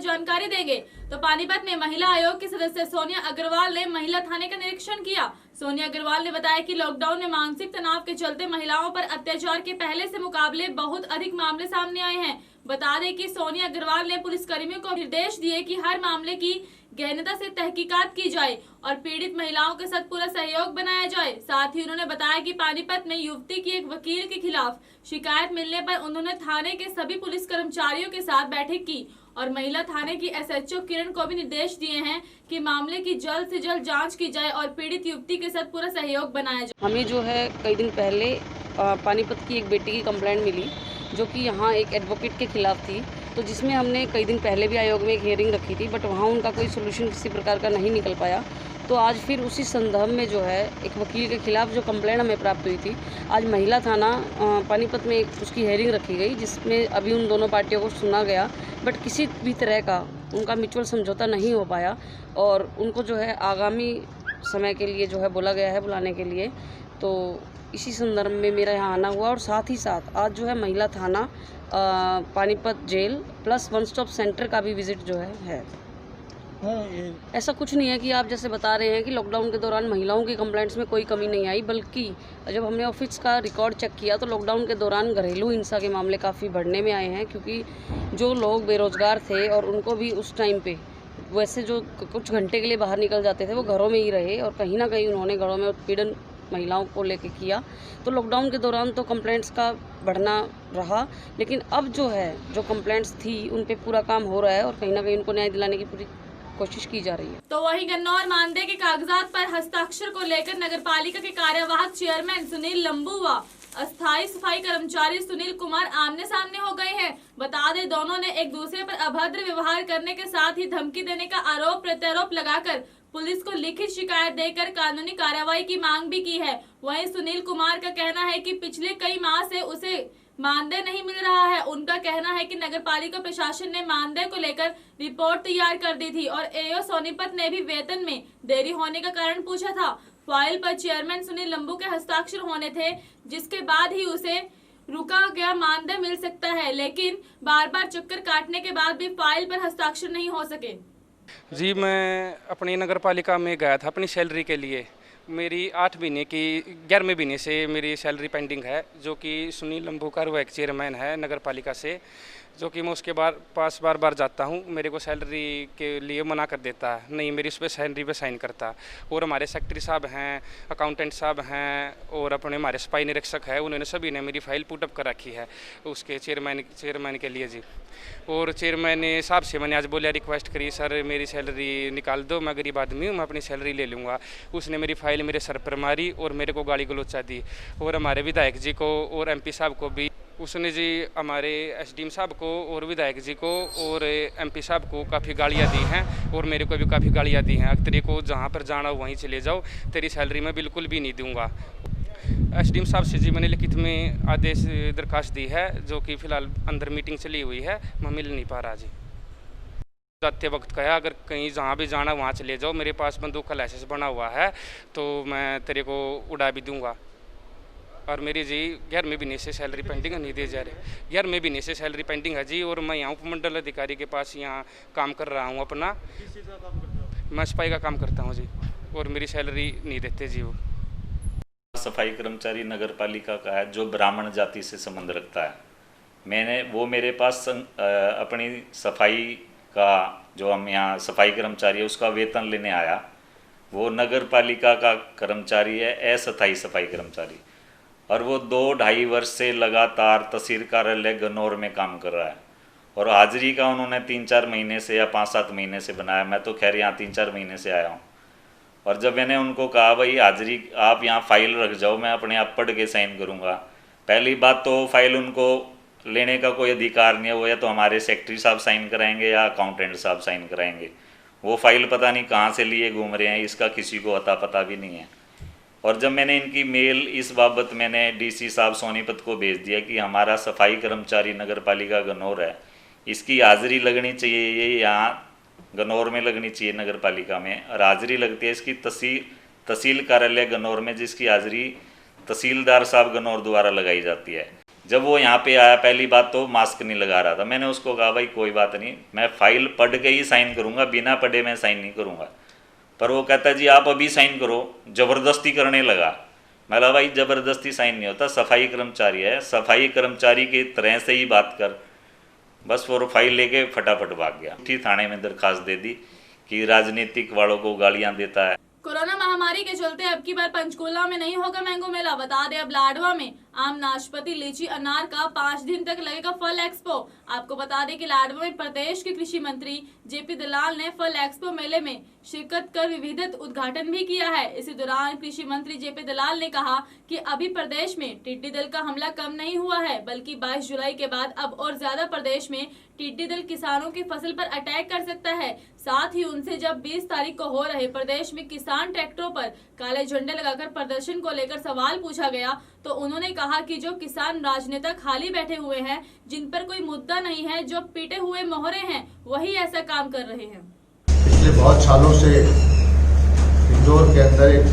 जानकारी देंगे। तो पानीपत में महिला आयोग की सदस्य सोनिया अग्रवाल ने महिला थाने का निरीक्षण किया। सोनिया अग्रवाल ने बताया कि लॉकडाउन में मानसिक तनाव के चलते महिलाओं पर अत्याचार के पहले से मुकाबले बहुत अधिक मामले सामने आए हैं। बता दें कि सोनिया अग्रवाल ने पुलिसकर्मियों को निर्देश दिए कि हर मामले की गहनता से तहकीकात की जाए और पीड़ित महिलाओं के साथ पूरा सहयोग बनाया जाए। साथ ही उन्होंने बताया कि पानीपत में युवती की एक वकील के खिलाफ शिकायत मिलने पर उन्होंने थाने के सभी पुलिस कर्मचारियों के साथ बैठक की और महिला थाने की एसएचओ किरण को भी निर्देश दिए हैं कि मामले की जल्द से जल्द जांच की जाए और पीड़ित युवती के साथ पूरा सहयोग बनाया जाए। हमें जो है कई दिन पहले पानीपत की एक बेटी की कंप्लेंट मिली जो कि यहाँ एक एडवोकेट के खिलाफ थी, तो जिसमें हमने कई दिन पहले भी आयोग में एक हियरिंग रखी थी, बट वहाँ उनका कोई सोल्यूशन किसी प्रकार का नहीं निकल पाया। तो आज फिर उसी संदर्भ में जो है एक वकील के खिलाफ जो कंप्लेंट हमें प्राप्त हुई थी, आज महिला थाना पानीपत में एक उसकी हियरिंग रखी गई, जिसमें अभी उन दोनों पार्टियों को सुना गया, बट किसी भी तरह का उनका म्यूचुअल समझौता नहीं हो पाया और उनको जो है आगामी समय के लिए जो है बोला गया है बुलाने के लिए। तो इसी संदर्भ में मेरा यहाँ आना हुआ और साथ ही साथ आज जो है महिला थाना Panipat jail plus one stop centre का भी विजिट जो है। ऐसा कुछ नहीं है कि आप जैसे बता रहे हैं कि लॉकडाउन के दौरान महिलाओं की कंप्लेंट्स में कोई कमी नहीं आई, बल्कि जब हमने ऑफिस का रिकॉर्ड चेक किया तो लॉकडाउन के दौरान घरेलू हिंसा के मामले काफ़ी बढ़ने में आए हैं, क्योंकि जो लोग बेरोजगार थे और उनको भी उस टाइम पे वैसे जो कुछ घंटे के लिए बाहर निकल जाते थे वो घरों में ही रहे और कहीं ना कहीं उन्होंने घरों में उत्पीड़न महिलाओं को लेके किया। तो लॉकडाउन के दौरान तो कंप्लेंट्स का बढ़ना रहा, लेकिन अब जो है जो कंप्लेंट्स थी उन पे पूरा काम हो रहा है और कहीं ना कहीं उनको न्याय दिलाने की पूरी कोशिश की जा रही है। तो वहीं गन्नौर मानदेय के कागजात पर हस्ताक्षर को लेकर नगरपालिका के कार्यवाहक चेयरमैन सुनील लंबू व अस्थायी सफाई कर्मचारी सुनील कुमार आमने सामने हो गए हैं। बता दें दोनों ने एक दूसरे पर अभद्र व्यवहार करने के साथ ही धमकी देने का आरोप प्रत्यारोप लगाकर पुलिस को लिखित शिकायत देकर कानूनी कार्रवाई की मांग भी की है। वहीं सुनील कुमार का कहना है कि पिछले कई माह से उसे मानदेय नहीं मिल रहा है। उनका कहना है कि नगरपालिका प्रशासन ने मानदेय को लेकर रिपोर्ट तैयार कर दी थी और एओ सोनीपत ने भी वेतन में देरी होने का कारण पूछा था। फाइल पर चेयरमैन सुनील लंबू के हस्ताक्षर होने थे, जिसके बाद ही उसे रुका गया मानदेय मिल सकता है, लेकिन बार बार चक्कर काटने के बाद भी फाइल पर हस्ताक्षर नहीं हो सके। जी, मैं अपनी नगर पालिका में गया था अपनी सैलरी के लिए। मेरी 8 महीने की 11वें महीने से मेरी सैलरी पेंडिंग है, जो कि सुनील लंबूकर वो एक चेयरमैन है नगर पालिका से, जो कि मैं उसके पास बार बार जाता हूँ। मेरे को सैलरी के लिए मना कर देता है, नहीं मेरी उस पर सैलरी पे साइन करता। और हमारे सेक्रेटरी साहब हैं, अकाउंटेंट साहब हैं और अपने हमारे सफाई निरीक्षक है, उन्होंने सभी ने मेरी फ़ाइल पुटअप कर रखी है उसके चेयरमैन के लिए जी। और चेयरमैन साहब से मैंने आज बोला, रिक्वेस्ट करी, सर मेरी सैलरी निकाल दो, मैं गरीब आदमी हूँ, मैं अपनी सैलरी ले लूँगा। उसने मेरी फ़ाइल मेरे सर पर मारी और मेरे को गाली गलौचा दी। और हमारे विधायक जी को और MP साहब को भी उसने जी, हमारे SDM साहब को और विधायक जी को और MP साहब को काफ़ी गालियाँ दी हैं और मेरे को भी काफ़ी गालियाँ दी हैं। तेरे को जहाँ पर जाना वहीं चले जाओ, तेरी सैलरी मैं बिल्कुल भी नहीं दूंगा। SDM साहब से जी मैंने लिखित में आदेश दरखास्त दी है, जो कि फ़िलहाल अंदर मीटिंग चली हुई है, मैं मिल नहीं पा रहा जी। जाते वक्त कहा, अगर कहीं जहाँ भी जाना वहाँ चले जाओ, मेरे पास बंदूक का लाइसेंस बना हुआ है तो मैं तेरे को उड़ा भी दूंगा। और मेरी जी 11वें महीने से सैलरी पेंडिंग नहीं दी जा रही, 11वें महीने से सैलरी पेंडिंग है जी। और मैं यहाँ उपमंडल अधिकारी के पास यहाँ काम कर रहा हूँ अपना, मैं सफाई का काम करता हूँ जी, और मेरी सैलरी नहीं देते जी। वो सफाई कर्मचारी नगर पालिका का है जो ब्राह्मण जाति से संबंध रखता है। वो मेरे पास अपनी सफाई का जो हम यहाँ सफाई कर्मचारी है उसका वेतन लेने आया। वो नगर पालिका का कर्मचारी है, अस्थायी सफाई कर्मचारी, और वो 2-2.5 वर्ष से लगातार तहसील कार्यालय गन्नौर में काम कर रहा है। और हाजिरी का उन्होंने 3-4 महीने से या 5-7 महीने से बनाया। मैं तो खैर यहाँ 3-4 महीने से आया हूँ। और जब मैंने उनको कहा भाई हाजिरी आप यहाँ फ़ाइल रख जाओ, मैं अपने आप पढ़ के साइन करूँगा। पहली बात तो फ़ाइल उनको लेने का कोई अधिकार नहीं है, वो या तो हमारे सेक्रेटरी साहब साइन कराएंगे या अकाउंटेंट साहब साइन कराएंगे। वो फ़ाइल पता नहीं कहाँ से लिए घूम रहे हैं, इसका किसी को अता पता भी नहीं है। और जब मैंने इनकी मेल इस बाबत मैंने DC साहब सोनीपत को भेज दिया कि हमारा सफाई कर्मचारी नगर पालिका गन्नौर है, इसकी हाजिरी लगनी चाहिए, ये यहाँ गन्नौर में लगनी चाहिए नगर पालिका में, और हाजिरी लगती है इसकी तहसील कार्यालय गन्नौर में, जिसकी हाजिरी तहसीलदार साहब गन्नौर द्वारा लगाई जाती है। जब वो यहाँ पे आया पहली बात तो मास्क नहीं लगा रहा था। मैंने उसको कहा भाई कोई बात नहीं, मैं फाइल पढ़ के ही साइन करूँगा, बिना पढ़े मैं साइन नहीं करूँगा। पर वो कहता जी आप अभी साइन करो, ज़बरदस्ती करने लगा। मैं बोला भाई ज़बरदस्ती साइन नहीं होता, सफाई कर्मचारी है, सफाई कर्मचारी की तरह से ही बात कर। बस वो फाइल लेके फटाफट भाग गया। ठीक थाने में दरखास्त दे दी कि राजनीतिक वालों को गालियाँ देता है। कोरोना महामारी के चलते अब की बार पंचकूला में नहीं होगा मैंगो मेला। बता दें अब लाडवा में आम, नाशपाती, लीची, अनार का 5 दिन तक लगेगा फल एक्सपो। आपको बता दें कि लाडवा में प्रदेश के कृषि मंत्री जेपी दलाल ने फल एक्सपो मेले में शिरकत कर विविधत उद्घाटन भी किया है। इसी दौरान कृषि मंत्री जेपी दलाल ने कहा कि अभी प्रदेश में टिड्डी दल का हमला कम नहीं हुआ है, बल्कि 22 जुलाई के बाद अब और ज्यादा प्रदेश में टिड्डी दल किसानों की फसल पर अटैक कर सकता है। साथ ही उनसे जब 20 तारीख को हो रहे प्रदेश में किसान ट्रैक्टरों पर काले झंडे लगाकर प्रदर्शन को लेकर सवाल पूछा गया तो उन्होंने कहा कि जो किसान राजनेता खाली बैठे हुए हैं, जिन पर कोई मुद्दा नहीं है, जो पीटे हुए मोहरे हैं, वही ऐसा काम कर रहे हैं। पिछले बहुत सालों से इंदौर के अंदर एक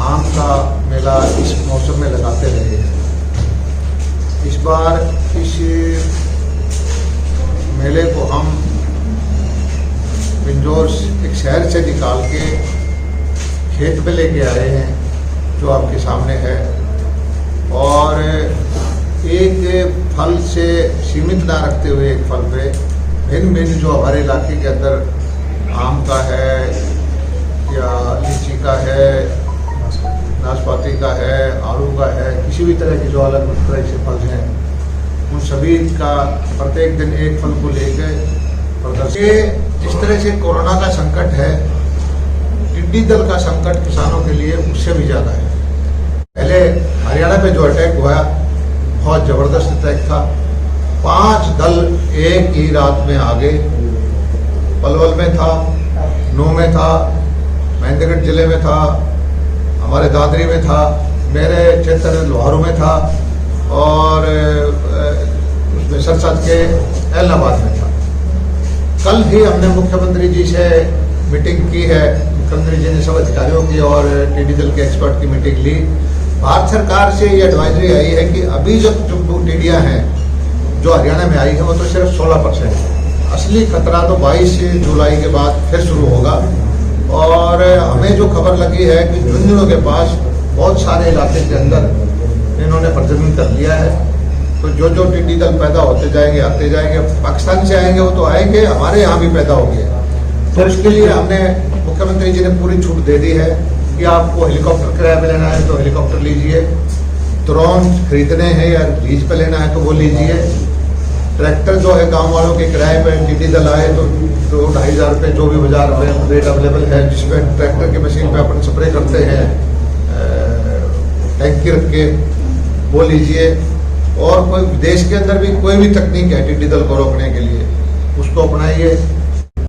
आम का मेला इस मौसम में लगाते रहे हैं। इस बार इस मेले को हम इंदौर एक शहर से निकाल के खेत में लेके आए हैं, जो आपके सामने है। और एक फल से सीमित ना रखते हुए एक फल पे भिन्न भिन्न जो हमारे इलाके के अंदर आम का है या लीची का है, नाशपाती का है, आड़ू का है, किसी भी तरह के जो अलग अलग तरह से फल हैं, उन सभी का प्रत्येक दिन एक फल को लेकर प्रदर्शन। जिस तरह से कोरोना का संकट है, टिड्डी दल का संकट किसानों के लिए उससे भी ज़्यादा है। पहले हरियाणा पे जो अटैक हुआ बहुत ज़बरदस्त अटैक था। 5 दल एक ही रात में आ गए। पलवल में था, नू में था, महेंद्रगढ़ जिले में था, हमारे दादरी में था, मेरे क्षेत्र लोहारू में था और उसमें सरसद के एलनाबाद में था। कल भी हमने मुख्यमंत्री जी से मीटिंग की है। मुख्यमंत्री जी ने सब अधिकारियों की और टिड्डी दल के एक्सपर्ट की मीटिंग ली। भारत सरकार से ये एडवाइजरी आई है कि अभी जो टिड्डियाँ हैं जो हरियाणा में आई है वो तो सिर्फ 16% है। असली खतरा तो 22 जुलाई के बाद फिर शुरू होगा। और हमें जो खबर लगी है कि झुंझुनू के पास बहुत सारे इलाके के अंदर इन्होंने प्रजनन कर लिया है। तो जो जो टिड्डी दल पैदा होते जाएंगे, आते जाएंगे, पाकिस्तान से आएंगे वो तो आएंगे, हमारे यहाँ भी पैदा होंगे। तो उसके लिए हमने मुख्यमंत्री जी ने पूरी छूट दे दी है कि आपको हेलीकॉप्टर किराए पे लेना है तो हेलीकॉप्टर लीजिए, ड्रोन खरीदने हैं या लीज पे लेना है तो वो लीजिए। ट्रैक्टर जो है गांव वालों के किराए पे टिड्डी दल आए तो 2-2,500 रुपये जो भी बाजार में रेट अवेलेबल है, जिसमें ट्रैक्टर की मशीन पे अपन स्प्रे करते हैं टैंकी रख के, वो लीजिए। और कोई देश के अंदर भी कोई भी तकनीक है टिड्डी दल को रोकने के लिए, उसको अपनाइए।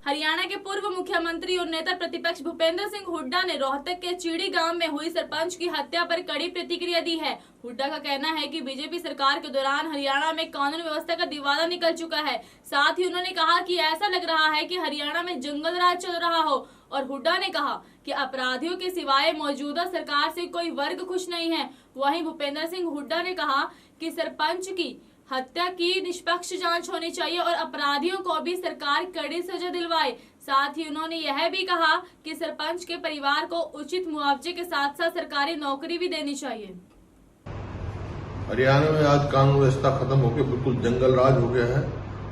हरियाणा के पूर्व मुख्यमंत्री और नेता प्रतिपक्ष भूपेंद्र सिंह हुड्डा ने रोहतक के चीड़ी गांव में हुई सरपंच की हत्या पर कड़ी प्रतिक्रिया दी है। हुड्डा का कहना है कि बीजेपी सरकार के दौरान हरियाणा में कानून व्यवस्था का दिवाला निकल चुका है। साथ ही उन्होंने कहा कि ऐसा लग रहा है कि हरियाणा में जंगल राज चल रहा हो। और हुड्डा ने कहा कि अपराधियों के सिवाय मौजूदा सरकार से कोई वर्ग खुश नहीं है। वहीं भूपेंद्र सिंह हुड्डा ने कहा कि सरपंच की हत्या की निष्पक्ष जांच होनी चाहिए और अपराधियों को भी सरकार कड़ी सजा दिलवाए। साथ ही उन्होंने यह भी कहा कि सरपंच के परिवार को उचित मुआवजे के साथ साथ सरकारी नौकरी भी देनी चाहिए। हरियाणा में आज कानून व्यवस्था खत्म होकर बिल्कुल जंगल राज हो गया है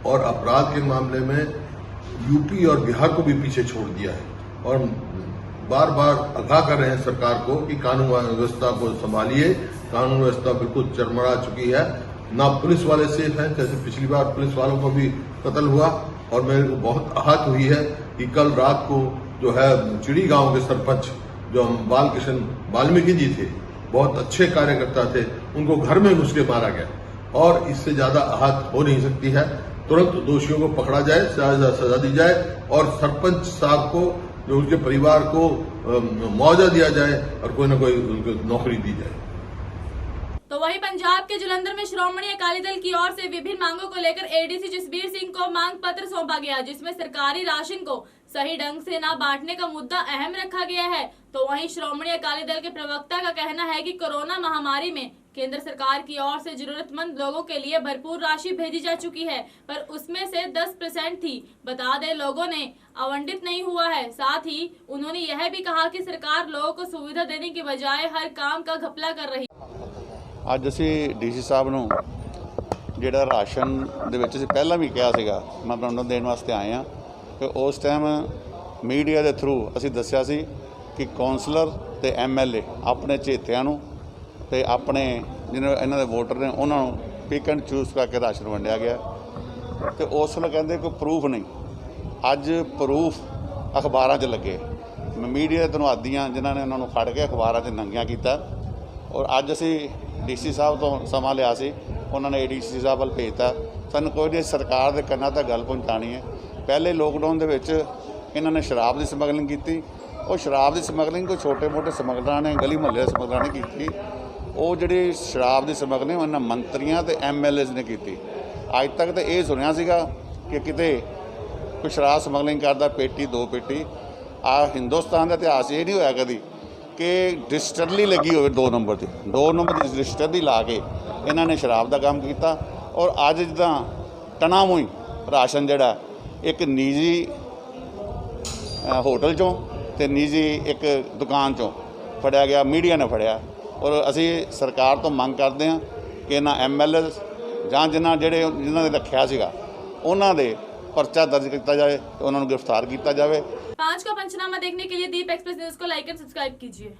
और अपराध के मामले में यूपी और बिहार को भी पीछे छोड़ दिया है और बार बार आगाह कर रहे हैं सरकार को कि कानून व्यवस्था को संभालिए। कानून व्यवस्था बिल्कुल चरमरा चुकी है, ना पुलिस वाले सेफ हैं। जैसे पिछली बार पुलिस वालों को भी कत्ल हुआ और मेरे को बहुत आहत हुई है कि कल रात को जो है चिड़ी गांव के सरपंच जो बालकृष्ण वाल्मीकि जी थे, बहुत अच्छे कार्यकर्ता थे, उनको घर में घुस के मारा गया और इससे ज्यादा आहत हो नहीं सकती है। तुरंत दोषियों को पकड़ा जाए, सजा दी जाए और सरपंच साहब को जो उनके परिवार को मुआवजा दिया जाए और कोई न कोई उनको नौकरी दी जाए। तो वहीं पंजाब के जलंधर में श्रोमणी अकाली दल की ओर से विभिन्न मांगों को लेकर एडीसी जसबीर सिंह को मांग पत्र सौंपा गया, जिसमें सरकारी राशन को सही ढंग से न बांटने का मुद्दा अहम रखा गया है। तो वहीं श्रोमणी अकाली दल के प्रवक्ता का कहना है कि कोरोना महामारी में केंद्र सरकार की ओर से जरूरतमंद लोगों के लिए भरपूर राशि भेजी जा चुकी है, पर उसमें से 10% थी। बता दें, लोगों ने आवंटित नहीं हुआ है। साथ ही उन्होंने यह भी कहा कि सरकार लोगों को सुविधा देने की बजाय हर काम का घपला कर रही। ਅੱਜ ਅਸੀਂ ਡੀਸੀ ਸਾਹਿਬ ਨੂੰ ਜਿਹੜਾ ਰਾਸ਼ਨ ਦੇ ਵਿੱਚ ਅਸੀਂ ਪਹਿਲਾਂ ਵੀ ਕਿਹਾ ਸੀਗਾ ਮੈਮੋਰੰਡਮ ਦੇਣ ਵਾਸਤੇ ਆਏ ਹਾਂ ਕਿ ਉਸ ਟਾਈਮ ਮੀਡੀਆ ਦੇ ਥਰੂ ਅਸੀਂ ਦੱਸਿਆ ਸੀ ਕਿ ਕੌਂਸਲਰ ਤੇ ਐਮਐਲਏ ਆਪਣੇ ਚੇਤਿਆਂ ਨੂੰ ਤੇ ਆਪਣੇ ਜਿਹਨਾਂ ਇਹਨਾਂ ਦੇ ਵੋਟਰ ਨੇ ਉਹਨਾਂ ਨੂੰ ਪਿਕ ਐਂਡ ਚੂਜ਼ ਕਰਕੇ ਰਾਸ਼ਨ ਵੰਡਿਆ ਗਿਆ ਤੇ ਉਸ ਵੇਲੇ ਕਹਿੰਦੇ ਕੋਈ ਪ੍ਰੂਫ ਨਹੀਂ। ਅੱਜ ਪ੍ਰੂਫ ਅਖਬਾਰਾਂ 'ਚ ਲੱਗੇ। ਮੈਂ ਮੀਡੀਆ ਦੇ ਧੰਨਵਾਦੀ ਹਾਂ ਜਿਨ੍ਹਾਂ ਨੇ ਉਹਨਾਂ ਨੂੰ ਫੜ ਕੇ ਅਖਬਾਰਾਂ 'ਚ ਨੰਗੀਆਂ ਕੀਤਾ। ਔਰ ਅੱਜ ਅਸੀਂ ਡੀਸੀ ਸਾਹਿਬ ਤੋਂ ਸਮਾਂ ਲਿਆ ਸੀ, ਉਹਨਾਂ ਨੇ ਏਡੀਸੀ ਸਾਹਿਬ ਵੱਲ ਭੇਜਤਾ। ਸਾਨੂੰ ਕੋਈ ਨਹੀਂ, ਸਰਕਾਰ ਦੇ ਕੰਨਾਂ ਤੱਕ ਗੱਲ ਪਹੁੰਚਾਉਣੀ ਹੈ। ਪਹਿਲੇ ਲੋਕਡਾਊਨ ਦੇ ਵਿੱਚ ਇਹਨਾਂ ਨੇ ਸ਼ਰਾਬ ਦੀ ਸਮਗਲਿੰਗ ਕੀਤੀ। ਉਹ ਸ਼ਰਾਬ ਦੀ ਸਮਗਲਿੰਗ ਕੋਈ ਛੋਟੇ ਮੋਟੇ ਸਮਗਲਰਾਂ ਨੇ, ਗਲੀ ਮੁਹੱਲੇ ਦੇ ਸਮਗਲਰਾਂ ਨੇ ਕੀਤੀ। ਉਹ ਜਿਹੜੀ ਸ਼ਰਾਬ ਦੀ ਸਮਗਲਿੰਗ ਉਹਨਾਂ ਮੰਤਰੀਆਂ ਤੇ ਐਮਐਲਏਜ਼ ਨੇ ਕੀਤੀ। ਅੱਜ ਤੱਕ ਤਾਂ ਇਹ ਸੁਣਿਆ ਸੀਗਾ ਕਿ ਕਿਤੇ ਕੋਈ ਸ਼ਰਾਬ ਸਮਗਲਿੰਗ ਕਰਦਾ ਪੇਟੀ 2 ਪੇਟੀ। ਆ ਹਿੰਦੁਸਤਾਨ ਦਾ ਇਤਿਹਾਸ ਇਹ ਨਹੀਂ ਹੋਇਆ ਕਦੀ ਕਿ ਡਿਸਟਿਲਰੀ ਲੱਗੀ ਹੋਵੇ 2 ਨੰਬਰ ਦੀ 2 ਨੰਬਰ ਦੀ ਡਿਸਟਿਲਰੀ ਲਾ ਕੇ ਇਹਨਾਂ ਨੇ ਸ਼ਰਾਬ ਦਾ ਕੰਮ ਕੀਤਾ। ਔਰ ਅੱਜ ਜਿੱਦਾਂ ਟਣਾ ਮੂੰਹ ਰਾਸ਼ਨ ਜਿਹੜਾ ਇੱਕ ਨਿੱਜੀ ਹੋਟਲ 'ਚੋਂ ਤੇ ਨਿੱਜੀ ਇੱਕ ਦੁਕਾਨ 'ਚੋਂ ਫੜਿਆ ਗਿਆ, ਮੀਡੀਆ ਨੇ ਫੜਿਆ। ਔਰ ਅਸੀਂ ਸਰਕਾਰ ਤੋਂ ਮੰਗ ਕਰਦੇ ਹਾਂ ਕਿ ਇਹਨਾਂ ਐਮਐਲਏ ਜਾਂ ਜਿਨ੍ਹਾਂ ਦੇ ਰੱਖਿਆ ਸੀਗਾ ਉਹਨਾਂ ਦੇ पर्चा दर्ज किया जाए, तो उन्होंने गिरफ्तार किया जाए। 5 का पंचनामा देखने के लिए दीप एक्सप्रेस न्यूज को लाइक एंड सब्सक्राइब कीजिए।